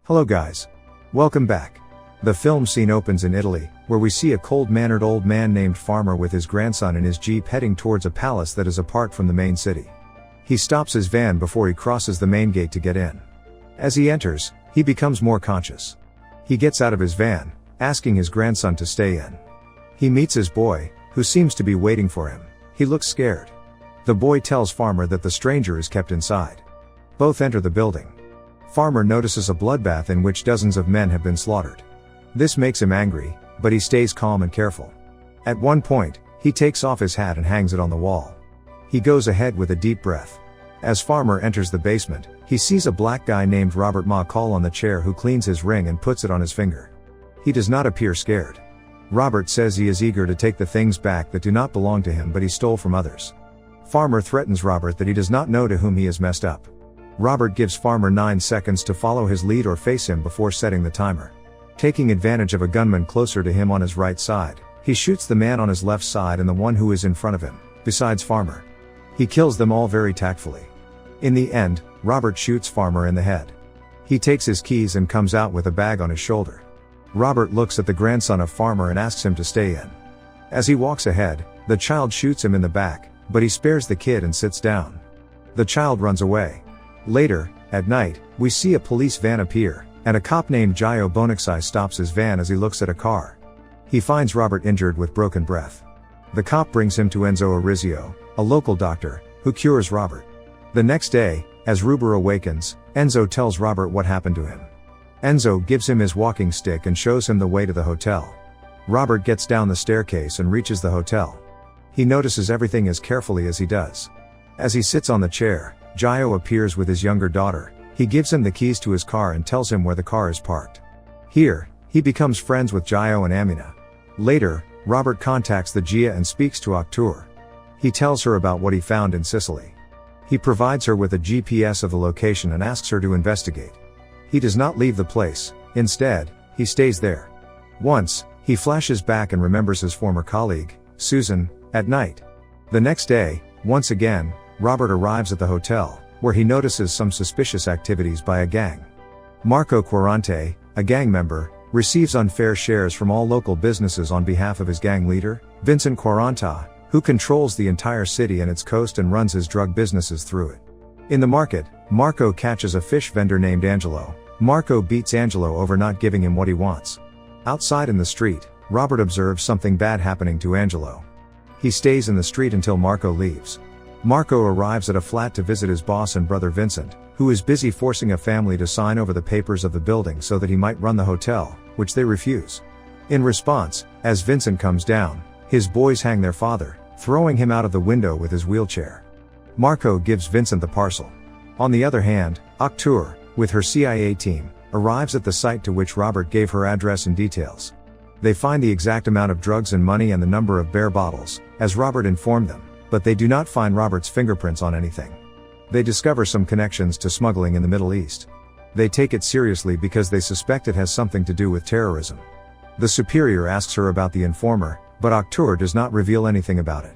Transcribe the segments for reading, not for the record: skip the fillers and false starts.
Hello guys. Welcome back. The film scene opens in Italy, where we see a cold-mannered old man named Farmer with his grandson in his Jeep heading towards a palace that is apart from the main city. He stops his van before he crosses the main gate to get in. As he enters, he becomes more conscious. He gets out of his van, asking his grandson to stay in. He meets his boy, who seems to be waiting for him. He looks scared. The boy tells Farmer that the stranger is kept inside. Both enter the building. Farmer notices a bloodbath in which dozens of men have been slaughtered. This makes him angry, but he stays calm and careful. At one point, he takes off his hat and hangs it on the wall. He goes ahead with a deep breath. As Farmer enters the basement, he sees a black guy named McCall on the chair who cleans his ring and puts it on his finger. He does not appear scared. Robert says he is eager to take the things back that do not belong to him but he stole from others. Farmer threatens Robert that he does not know to whom he has messed up. Robert gives Farmer 9 seconds to follow his lead or face him before setting the timer. Taking advantage of a gunman closer to him on his right side, he shoots the man on his left side and the one who is in front of him, besides Farmer. He kills them all very tactfully. In the end, Robert shoots Farmer in the head. He takes his keys and comes out with a bag on his shoulder. Robert looks at the grandson of Farmer and asks him to stay in. As he walks ahead, the child shoots him in the back, but he spares the kid and sits down. The child runs away. Later, at night, we see a police van appear, and a cop named Gio Bonixai stops his van as he looks at a car. He finds Robert injured with broken breath. The cop brings him to Enzo Arrizio, a local doctor, who cures Robert. The next day, as Ruber awakens, Enzo tells Robert what happened to him. Enzo gives him his walking stick and shows him the way to the hotel. Robert gets down the staircase and reaches the hotel. He notices everything as carefully as he does. As he sits on the chair, Gio appears with his younger daughter. He gives him the keys to his car and tells him where the car is parked. Here, he becomes friends with Gio and Amina. Later, Robert contacts the Gia and speaks to Octour. He tells her about what he found in Sicily. He provides her with a GPS of the location and asks her to investigate. He does not leave the place. Instead, he stays there. Once, he flashes back and remembers his former colleague, Susan, at night. The next day, once again, Robert arrives at the hotel, where he notices some suspicious activities by a gang. Marco Quarante, a gang member, receives unfair shares from all local businesses on behalf of his gang leader, Vincent Quaranta, who controls the entire city and its coast and runs his drug businesses through it. In the market, Marco catches a fish vendor named Angelo. Marco beats Angelo over not giving him what he wants. Outside in the street, Robert observes something bad happening to Angelo. He stays in the street until Marco leaves. Marco arrives at a flat to visit his boss and brother Vincent, who is busy forcing a family to sign over the papers of the building so that he might run the hotel, which they refuse. In response, as Vincent comes down, his boys hang their father, throwing him out of the window with his wheelchair. Marco gives Vincent the parcel. On the other hand, Octour, with her CIA team, arrives at the site to which Robert gave her address and details. They find the exact amount of drugs and money and the number of beer bottles, as Robert informed them, but they do not find Robert's fingerprints on anything. They discover some connections to smuggling in the Middle East. They take it seriously because they suspect it has something to do with terrorism. The superior asks her about the informer, but Octour does not reveal anything about it.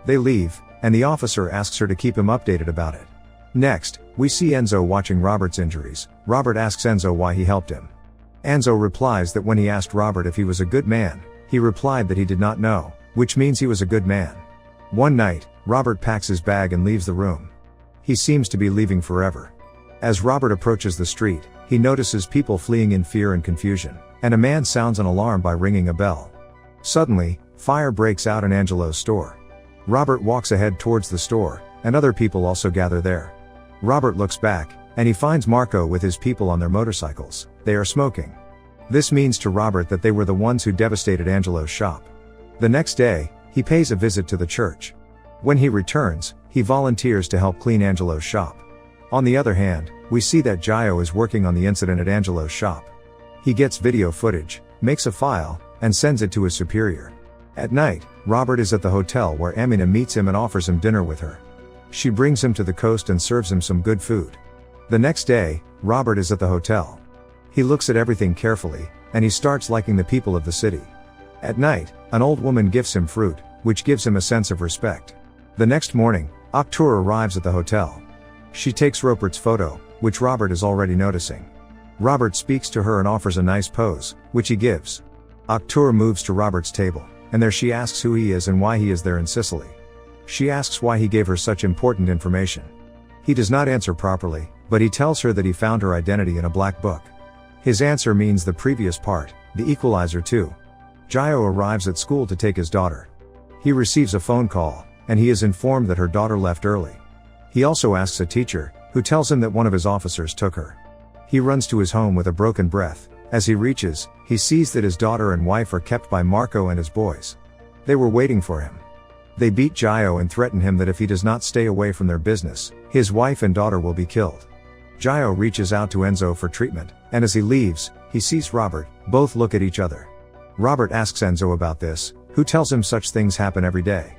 They leave, and the officer asks her to keep him updated about it. Next, we see Enzo watching Robert's injuries. Robert asks Enzo why he helped him. Enzo replies that when he asked Robert if he was a good man, he replied that he did not know, which means he was a good man. One night, Robert packs his bag and leaves the room. He seems to be leaving forever. As Robert approaches the street, he notices people fleeing in fear and confusion, and a man sounds an alarm by ringing a bell. Suddenly, fire breaks out in Angelo's store. Robert walks ahead towards the store, and other people also gather there. Robert looks back, and he finds Marco with his people on their motorcycles. They are smoking. This means to Robert that they were the ones who devastated Angelo's shop. The next day, he pays a visit to the church. When he returns, he volunteers to help clean Angelo's shop. On the other hand, we see that Gio is working on the incident at Angelo's shop. He gets video footage, makes a file, and sends it to his superior. At night, Robert is at the hotel where Amina meets him and offers him dinner with her. She brings him to the coast and serves him some good food. The next day, Robert is at the hotel. He looks at everything carefully, and he starts liking the people of the city. At night, an old woman gives him fruit, which gives him a sense of respect. The next morning, Octour arrives at the hotel. She takes Robert's photo, which Robert is already noticing. Robert speaks to her and offers a nice pose, which he gives. Octour moves to Robert's table, and there she asks who he is and why he is there in Sicily. She asks why he gave her such important information. He does not answer properly, but he tells her that he found her identity in a black book. His answer means the previous part, the Equalizer 2. Gaia arrives at school to take his daughter. He receives a phone call, and he is informed that her daughter left early. He also asks a teacher, who tells him that one of his officers took her. He runs to his home with a broken breath. As he reaches, he sees that his daughter and wife are kept by Marco and his boys. They were waiting for him. They beat Gaia and threaten him that if he does not stay away from their business, his wife and daughter will be killed. Gaia reaches out to Enzo for treatment, and as he leaves, he sees Robert. Both look at each other. Robert asks Enzo about this, who tells him such things happen every day.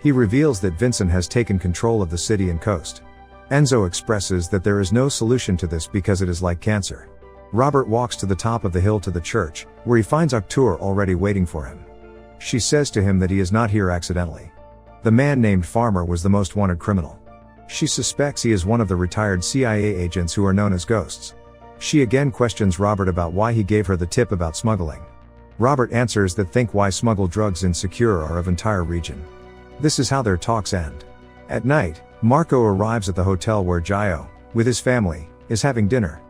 He reveals that Vincent has taken control of the city and coast. Enzo expresses that there is no solution to this because it is like cancer. Robert walks to the top of the hill to the church, where he finds Octour already waiting for him. She says to him that he is not here accidentally. The man named Farmer was the most wanted criminal. She suspects he is one of the retired CIA agents who are known as ghosts. She again questions Robert about why he gave her the tip about smuggling. Robert answers that think why smuggle drugs in Secure are of entire region. This is how their talks end. At night, Marco arrives at the hotel where Gaia, with his family, is having dinner.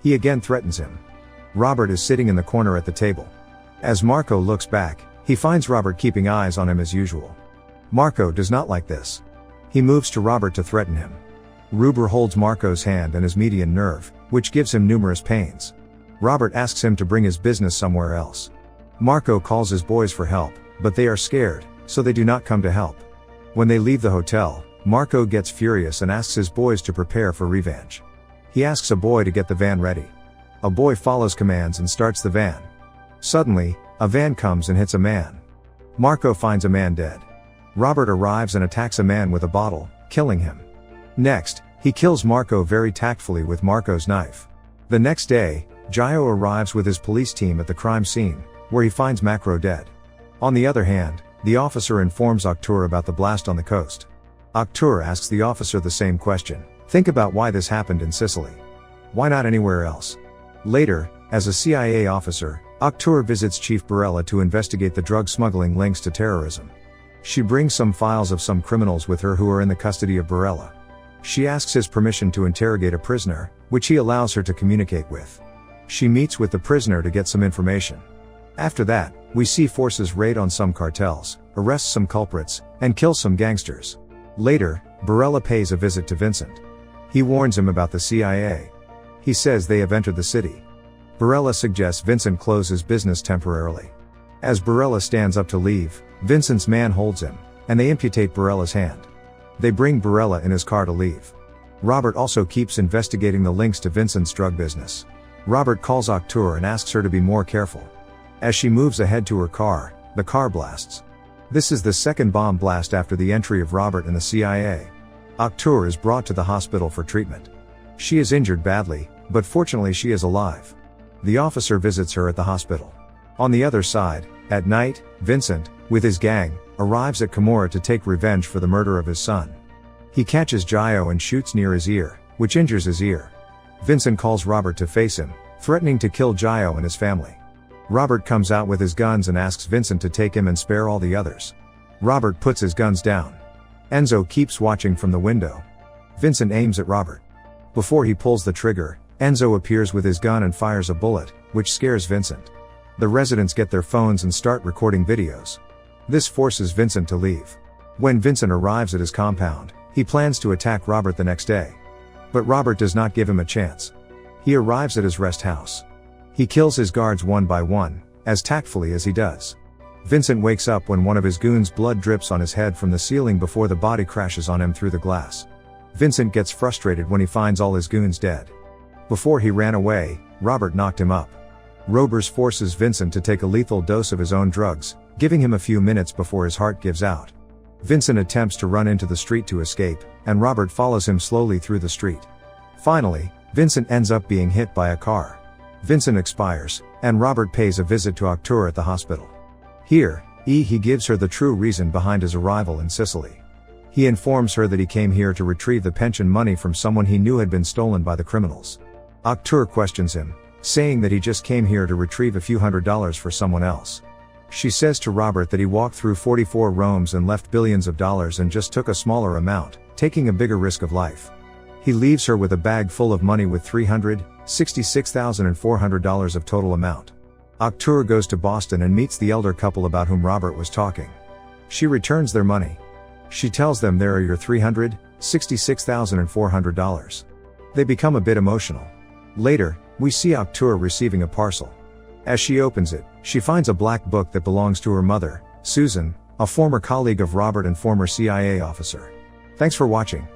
He again threatens him. Robert is sitting in the corner at the table. As Marco looks back, he finds Robert keeping eyes on him as usual. Marco does not like this. He moves to Robert to threaten him. Ruber holds Marco's hand and his median nerve, which gives him numerous pains. Robert asks him to bring his business somewhere else. Marco calls his boys for help, but they are scared, so they do not come to help. When they leave the hotel, Marco gets furious and asks his boys to prepare for revenge. He asks a boy to get the van ready. A boy follows commands and starts the van. Suddenly, a van comes and hits a man. Marco finds a man dead. Robert arrives and attacks a man with a bottle, killing him. Next, he kills Marco very tactfully with Marco's knife. The next day, Gaia arrives with his police team at the crime scene, where he finds Macro dead. On the other hand, the officer informs Octour about the blast on the coast. Octour asks the officer the same question. Think about why this happened in Sicily. Why not anywhere else? Later, as a CIA officer, Octour visits Chief Barella to investigate the drug smuggling links to terrorism. She brings some files of some criminals with her who are in the custody of Barella. She asks his permission to interrogate a prisoner, which he allows her to communicate with. She meets with the prisoner to get some information. After that, we see forces raid on some cartels, arrest some culprits, and kill some gangsters. Later, Barella pays a visit to Vincent. He warns him about the CIA. He says they have entered the city. Barella suggests Vincent close his business temporarily. As Barella stands up to leave, Vincent's man holds him, and they amputate Barella's hand. They bring Barella in his car to leave. Robert also keeps investigating the links to Vincent's drug business. Robert calls Octour and asks her to be more careful. As she moves ahead to her car, the car blasts. This is the second bomb blast after the entry of Robert and the CIA. Octour is brought to the hospital for treatment. She is injured badly, but fortunately she is alive. The officer visits her at the hospital. On the other side, at night, Vincent, with his gang, arrives at Camorra to take revenge for the murder of his son. He catches Gaia and shoots near his ear, which injures his ear. Vincent calls Robert to face him, threatening to kill Gaia and his family. Robert comes out with his guns and asks Vincent to take him and spare all the others. Robert puts his guns down. Enzo keeps watching from the window. Vincent aims at Robert. Before he pulls the trigger, Enzo appears with his gun and fires a bullet, which scares Vincent. The residents get their phones and start recording videos. This forces Vincent to leave. When Vincent arrives at his compound, he plans to attack Robert the next day. But Robert does not give him a chance. He arrives at his rest house. He kills his guards one by one, as tactfully as he does. Vincent wakes up when one of his goons' blood drips on his head from the ceiling before the body crashes on him through the glass. Vincent gets frustrated when he finds all his goons dead. Before he ran away, Robert knocked him up. Robers forces Vincent to take a lethal dose of his own drugs, giving him a few minutes before his heart gives out. Vincent attempts to run into the street to escape, and Robert follows him slowly through the street. Finally, Vincent ends up being hit by a car. Vincent expires, and Robert pays a visit to Octour at the hospital. Here, he gives her the true reason behind his arrival in Sicily. He informs her that he came here to retrieve the pension money from someone he knew had been stolen by the criminals. Octour questions him, saying that he just came here to retrieve a few $100s for someone else. She says to Robert that he walked through 44 rooms and left billions of dollars and just took a smaller amount, taking a bigger risk of life. He leaves her with a bag full of money with $366,400 of total amount. Octour goes to Boston and meets the elder couple about whom Robert was talking. She returns their money. She tells them there are your $366,400. They become a bit emotional. Later, we see Octour receiving a parcel. As she opens it, she finds a black book that belongs to her mother, Susan, a former colleague of Robert and former CIA officer. Thanks for watching.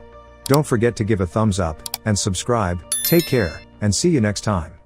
Don't forget to give a thumbs up and subscribe. Take care, and see you next time.